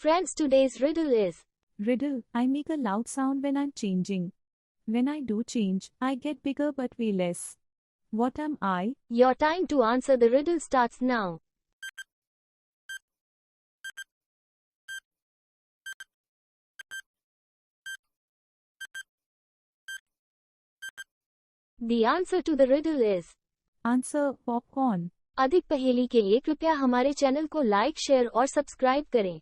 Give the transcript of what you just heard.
Friends, today's riddle is: Riddle, I make a loud sound when I'm changing. When I do change, I get bigger but way less. What am I? your time to answer the riddle starts now. The answer to the riddle is Answer, popcorn. अधिक पहेली के लिए कृपया हमारे channel को like, share और subscribe करें।